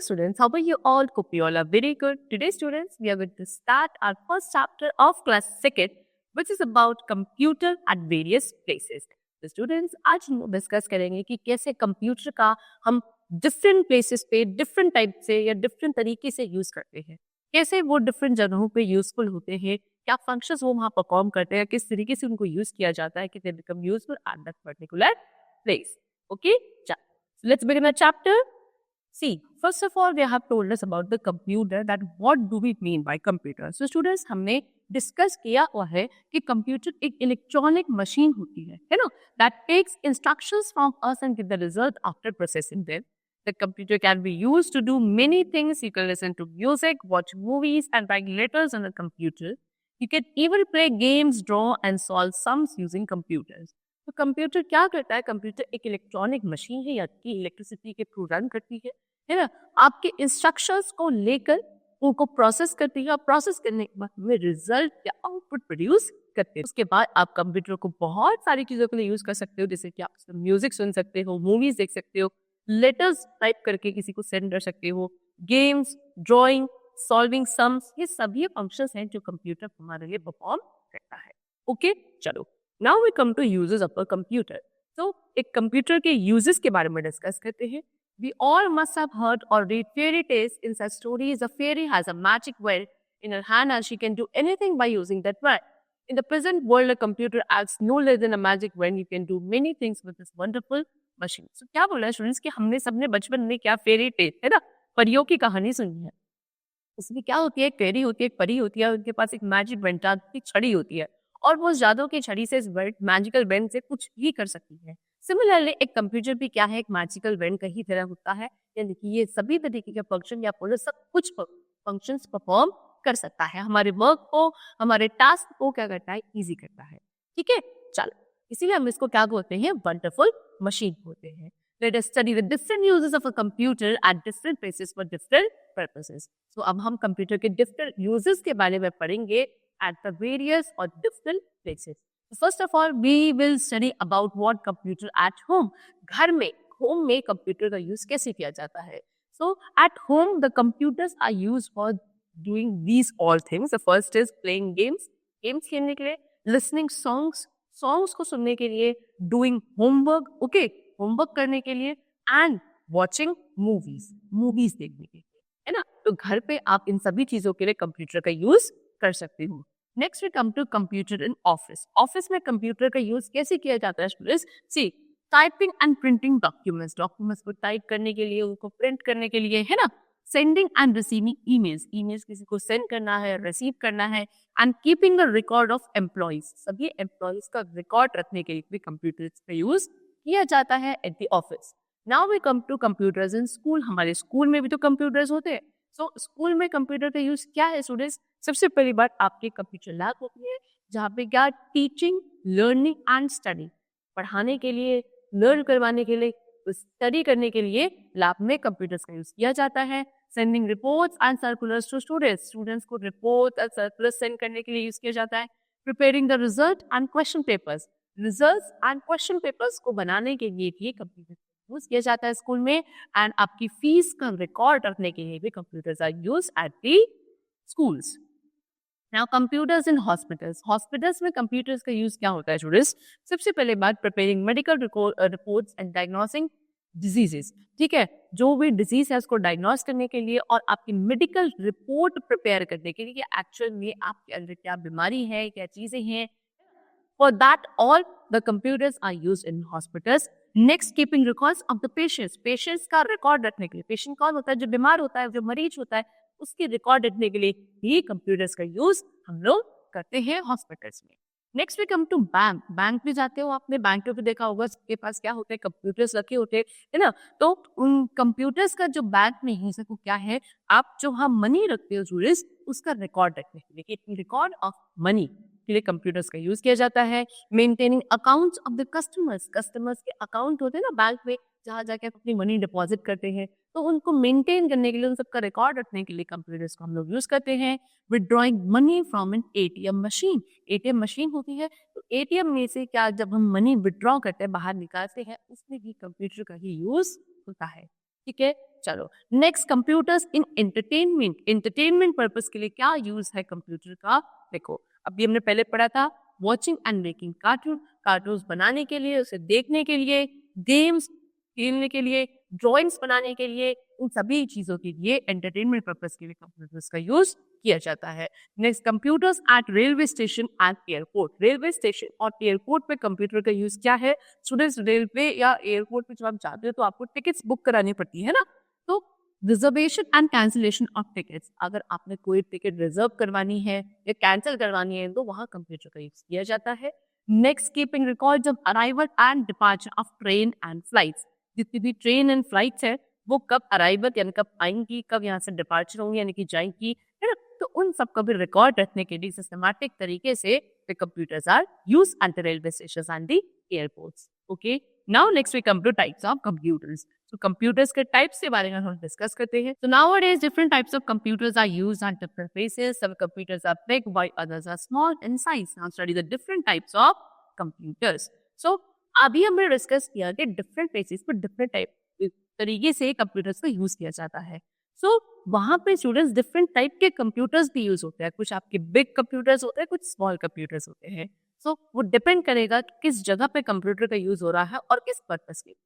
students, how are you all? Hope you all are very good. Today, students, we are going to start our first chapter of class second, which is about computer at various places. तो students आज हम discuss करेंगे कि कैसे computer का हम different places पे different type से या डिफरेंट तरीके से यूज करते हैं, कैसे वो डिफरेंट जगहों पे यूजफुल होते हैं, क्या फंक्शंस वो वहाँ परफॉर्म करते हैं, किस तरीके से उनको यूज किया जाता है कि they become useful at that particular place. Okay, let's begin a chapter. See, first of all, they have told us about the computer, that what do we mean by computer. So students, हमने discuss किया हुआ है कि computer एक electronic machine होती है ना, that takes instructions from us and get the result after processing them. The computer can be used to do many things. You can listen to music, watch movies, and write letters on the computer. You can even play games, draw, and solve sums using computers. तो computer क्या करता है? Computer एक electronic machine है, या कि electricity के through run करती है ना. आपके इंस्ट्रक्शंस को लेकर उनको प्रोसेस करती है, और प्रोसेस करने के बाद हमें रिजल्ट या आउटपुट प्रोड्यूस करते हैं. उसके बाद आप कंप्यूटर को बहुत सारी चीजों के लिए यूज कर सकते हो, जैसे कि आप म्यूजिक सुन सकते हो, मूवीज देख सकते हो, लेटर्स टाइप करके किसी को सेंड कर सकते हो, गेम्स, ड्राइंग, सॉल्विंग सम्स, ये सभी फंक्शंस हैं जो कंप्यूटर हमारे लिए परफॉर्म करता है. ओके, चलो now we come to uses of a computer. तो एक कंप्यूटर के यूजेस के बारे में डिस्कस करते हैं. We all must have heard or read fairy tales. In such stories, a fairy has a magic wand in her hand and she can do anything by using that wand. In the present world, a computer acts no less than a magic wand. You can do many things with this wonderful machine. So क्या बोला है students कि हमने सबने बचपन में क्या fairy tale है ना, परियों की कहानी सुनी है. उसमें क्या होती है, एक फेरी होती है, एक परी होती है, उनके पास एक मैजिक वैंड की छड़ी होती है, और वो जादू की छड़ी से इस मैजिकल वैंड से कुछ भी कर सकती है. सिमिलरली एक कंप्यूटर भी क्या है, एक मैजिकल वैंड का ही तरह होता है, यानी कि ये सभी तरीके के फंक्शन या पूरे सब कुछ फंक्शंस परफॉर्म कर सकता है. हमारे वर्क को, हमारे टास्क को क्या करता है, इजी करता है. ठीक है, चलो इसीलिए हम इसको क्या बोलते हैं, वंडरफुल मशीन बोलते हैं. Let us study the different uses of a computer at different places for different purposes. So अब हम कंप्यूटर के different uses के बारे में पढ़ेंगे at the various or different places. First of all, we will study about what computer at home. घर में, home में कंप्यूटर का यूज कैसे किया जाता है. So at home, the computers are used for doing these all things. The first is playing games, games खेलने के लिए, listening songs, songs को सुनने के लिए, doing homework, okay, होमवर्क करने के लिए, एंड वॉचिंग मूवीज, मूवीज देखने के लिए, है ना. तो घर पे आप इन सभी चीजों के लिए कंप्यूटर का यूज कर सकते हो. Next we come to computer in office. Office में कंप्यूटर का यूज कैसे किया जाता है students? See, typing and printing documents, documents को टाइप करने के लिए, उनको प्रिंट करने के लिए, है ना. Sending end receiving emails, emails किसी को सेंड करना है, रिसीव करना है, and keeping the record of employees, सभी एम्प्लॉइज का रिकॉर्ड रखने के लिए भी कंप्यूटर का यूज किया जाता है at the office. Now we come to computers in school. हमारे स्कूल में भी तो कंप्यूटर्स होते हैं. सो स्कूल में कंप्यूटर का यूज क्या है स्टूडेंट्स? सबसे पहली बात, आपकी कंप्यूटर लैब होती है, जहाँ पे क्या, टीचिंग, लर्निंग एंड स्टडी, पढ़ाने के लिए, लर्न करवाने के लिए, स्टडी करने के लिए लैब में कंप्यूटर्स का यूज किया जाता है. Sending reports and circulars to students, students को रिपोर्ट और सर्कुलर्स सेंड करने के लिए यूज किया जाता है. Preparing the result and question papers, results and question papers को बनाने के लिए भी कंप्यूटर यूज किया जाता है स्कूल में. एंड आपकी फीस का रिकॉर्ड रखने के लिए भी computers are used at the schools. Now computers in hospitals. Hospitals में कंप्यूटर्स का यूज क्या होता है स्टूडेंट्स? सबसे पहले बात, preparing medical reports and diagnosing diseases. ठीक है, जो भी डिजीज है उसको डायग्नोस करने के लिए और आपकी मेडिकल रिपोर्ट प्रिपेयर करने के लिए कि एक्चुअल में आपके अंदर क्या बीमारी है, क्या चीजें हैं. For that, all the computers are used in hospitals. Next, keeping records of the patients. Patients का रिकॉर्ड रखने के लिए, पेशेंट कौन होता है, जो बीमार होता है, जो मरीज होता है, उसकी रिकॉर्ड रखने के लिए भी कंप्यूटर्स का यूज हम लोग करते हैं हॉस्पिटल्स में. Next we come to bank. Bank भी जाते हो आपने, बैंक में भी देखा होगा सबके पास क्या होते हैं, कंप्यूटर्स रखे होते हैं, है ना. तो उन कंप्यूटर्स का जो बैंक में है वो क्या है, आप जो हम मनी रखते हो स्टूडेंट्स, उसका रिकॉर्ड रखने के लिए, रिकॉर्ड ऑफ मनी के लिए कंप्यूटर्स का यूज किया जाता है. Maintaining accounts of the customers, customers के अकाउंट होते हैं ना बैंक में, जहाँ जाके आप अपनी मनी डिपॉजिट करते हैं, तो उनको मेंटेन करने के लिए, उन सबका रिकॉर्ड रखने के लिए कंप्यूटर्स को हम लोग यूज करते हैं. Withdrawing money from N ATM machine. ATM machine होती है, तो एटीएम में से क्या, जब हम मनी विड्रॉ करते हैं, बाहर निकालते हैं, उसमें भी कंप्यूटर का ही यूज होता है. ठीक है, चलो next, computers in entertainment purpose के लिए क्या यूज है कंप्यूटर का? देखो, अभी हमने पहले पढ़ा था वॉचिंग एंड मेकिंग कार्टून्स बनाने के लिए, उसे देखने के लिए, गेम्स खेलने के लिए, ड्राइंग्स बनाने के लिए, इन सभी चीजों के लिए एंटरटेनमेंट पर्पस के लिए कंप्यूटर्स का यूज किया जाता है। Next, computers eight railway station and airport. Railway station और एयरपोर्ट पे कंप्यूटर का यूज क्या है? स्टूडेंट्स, रेलवे या एयरपोर्ट पे जब आप जाते हो तो आपको टिकट्स बुक करानी पड़ती है ना, तो reservation and cancellation of tickets, अगर आपने कोई टिकट रिजर्व करवानी है या कैंसिल करवानी है तो वहां कंप्यूटर का यूज किया जाता है। Next, keeping records of arrival and departure of train and flights. जितनी भी ट्रेन एंड फ्लाइट्स है वो कब अराइवल यानी कब आएंगी, कब यहाँ से डिपार्चर होंगी यानी कि जाएंगी, है ना, तो उन सब का भी रिकॉर्ड रखने के लिए सिस्टमैटिक तरीके से the computers are used at the railway stations and the airports. Okay. Now next we come to types of computers. So computers के types के बारे में हम discuss करते हैं. So nowadays different types of computers are used at different places. Some computers are big while others are small in size. Now study the different types of computers. So अभी हमने discuss किया कि different places पर different type तरीके से computers का use किया जाता है। सो वहां पे स्टूडेंट्स डिफरेंट टाइप के कंप्यूटर्स भी यूज होते हैं, कुछ आपके बिग कंप्यूटर्स होते हैं, कुछ स्मॉल कंप्यूटर्स होते हैं। सो वो डिपेंड करेगा कि किस जगह पे कंप्यूटर का यूज हो रहा है और किस पर्पस के लिए।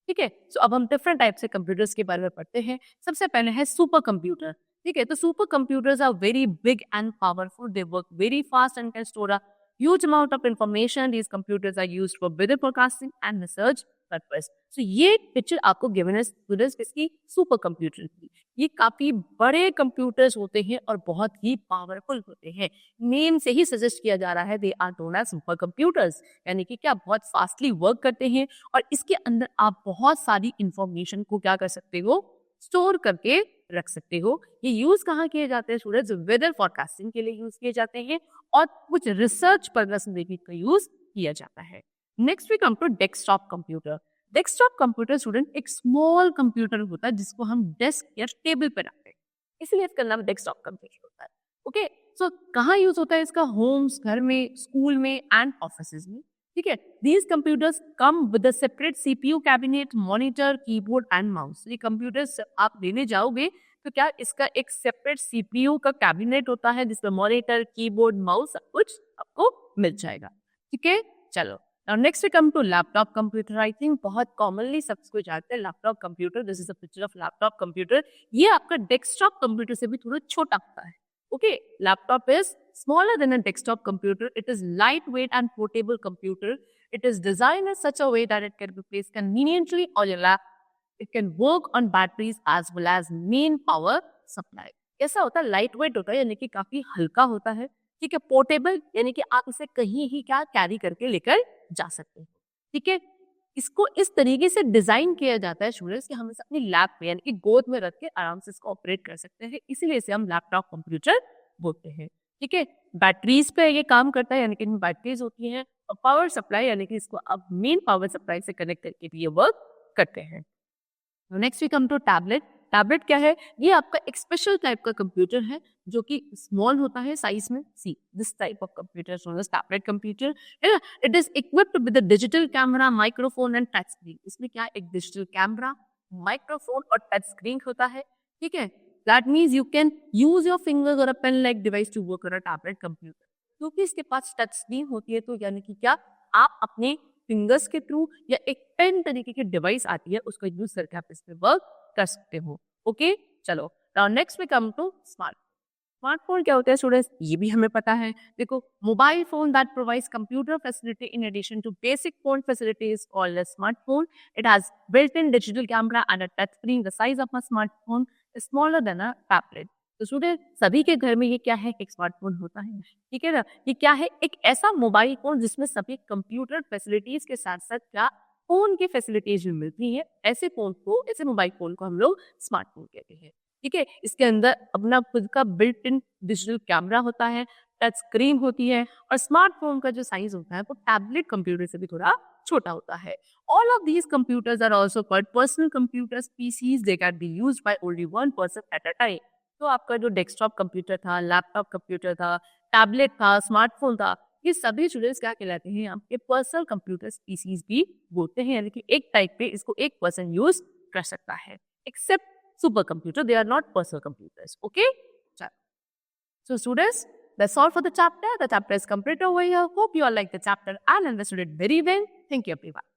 ठीक है, सो अब हम डिफरेंट टाइप से कंप्यूटर्स के बारे में पढ़ते हैं। सबसे पहले है सुपर कंप्यूटर। ठीक है, तो super computers are very big and powerful, they work very fast and can store a huge amount of information. These computers are used for weather forecasting and research purpose. So ये picture आपको given है students किसकी? Super computer की। ये काफी बड़े computers होते हैं और बहुत ही पावरफुल होते हैं। नेम से ही सजेस्ट किया जा रहा है they are known as super computers, यानी कि क्या बहुत फास्टली वर्क करते हैं और इसके अंदर आप बहुत सारी इंफॉर्मेशन को क्या कर सकते हो? स्टोर करके रख सकते हो। ये यूज कहाँ किए जाते हैं स्टूडेंट्स? वेदर फोरकास्टिंग के लिए यूज किए जाते हैं और कुछ रिसर्च पर्पस में भी का यूज किया जाता है। Next we come to desktop computer. Desktop computer student एक स्मॉल कंप्यूटर होता है जिसको हम डेस्क या टेबल पर रखते हैं, इसलिए इसका नाम डेस्कटॉप कंप्यूटर होता है। ओके, सो कहाँ यूज होता है इसका? होम्स, घर में, स्कूल में एंड ऑफिस में। ठीक है, these computers come with a separate CPU cabinet, monitor, keyboard and mouse. ये कंप्यूटर्स आप लेने जाओगे तो क्या इसका एक सेपरेट सीपीयू का कैबिनेट होता है जिसमें मॉनिटर, कीबोर्ड, माउस सब कुछ आपको मिल जाएगा। ठीक है, चलो now next we come to laptop computer. I think बहुत कॉमनली सबको जानते हैं laptop computer. This is a picture of laptop computer. ये आपका डेस्कटॉप कंप्यूटर से भी थोड़ा छोटा होता है। Okay, laptop is smaller than a desktop computer. It is lightweight and portable computer. It is designed in such a way that it can be placed conveniently on your lap. It can work on batteries as well as main power supply. कैसा होता है? Light weight होता है यानी कि काफी हल्का होता है। ठीक है, पोर्टेबल यानी कि आप इसे कहीं ही क्या कैरी करके लेकर जा सकते हो। ठीक है, इसको इस तरीके से डिजाइन किया जाता है स्टूडेंट्स कि हम इसे अपनी लैप में यानी कि गोद में रख के आराम से इसको ऑपरेट कर सकते हैं, इसीलिए इसे हम लैपटॉप कंप्यूटर बोलते हैं। ठीक है, बैटरीज पे ये काम करता है यानी कि इनमें बैटरीज होती हैं और पावर सप्लाई यानी कि इसको अब मेन पावर सप्लाई से कनेक्ट करके भी ये वर्क करते हैं। Next we come to tablet. Tablet क्या है? ये आपका एक स्पेशल टाइप का कंप्यूटर है जो कि स्मॉल होता है साइज में। See this type of computer known as tablet computer. It is equipped with a digital camera, microphone and touch screen. इसमें क्या एक डिजिटल कैमरा, माइक्रोफोन और टच स्क्रीन होता है। ठीक है, that means you can use your fingers और a pen like device to work on a tablet computer. क्योंकि इसके पास टच स्क्रीन होती है तो यानी कि क्या आप अपने फिंगर्स के थ्रू या एक पेन तरीके की डिवाइस आती है उसका यूज करके आप इस पे वर्क कर सकते हो। ओके, चलो now next we come to smartphone क्या होता है स्टूडेंट्स? ये भी हमें पता है। देखो, mobile phone that provides computer facility in addition to basic phone facility is called a smartphone. It has built in digital camera and a touch screen. The size of a smartphone is smaller than a tablet. तो student सभी के घर में ये क्या है? एक smartphone होता है। ठीक है ना, ये क्या है? एक ऐसा मोबाइल फोन जिसमें सभी कंप्यूटर फैसिलिटीज के साथ साथ क्या फोन की फैसिलिटीज भी मिलती है। ऐसे फोन को, ऐसे मोबाइल फोन को हम लोग स्मार्टफोन कहते हैं। ठीक है, इसके अंदर अपना खुद का बिल्ट इन डिजिटल कैमरा होता है, टच स्क्रीन होती है और स्मार्टफोन का जो साइज होता है वो टैबलेट कंप्यूटर से भी थोड़ा छोटा होता है। All of these computers are also called personal computers, PCs. They can be used by only one person at a time. तो आपका जो डेस्कटॉप कंप्यूटर था, लैपटॉप कंप्यूटर था, टैबलेट था, स्मार्टफोन था, ये सभी स्टूडेंट्स क्या कहलाते हैं? आपके पर्सनल कंप्यूटर्स, पीसीज भी बोलते हैं, यानी कि एक टाइप पे इसको एक पर्सन यूज कर सकता है। except supercomputer. They are not personal computers. Okay? So students, that's all for the chapter. The chapter is complete over here. Hope you all like the chapter and understood it very well. Thank you everyone.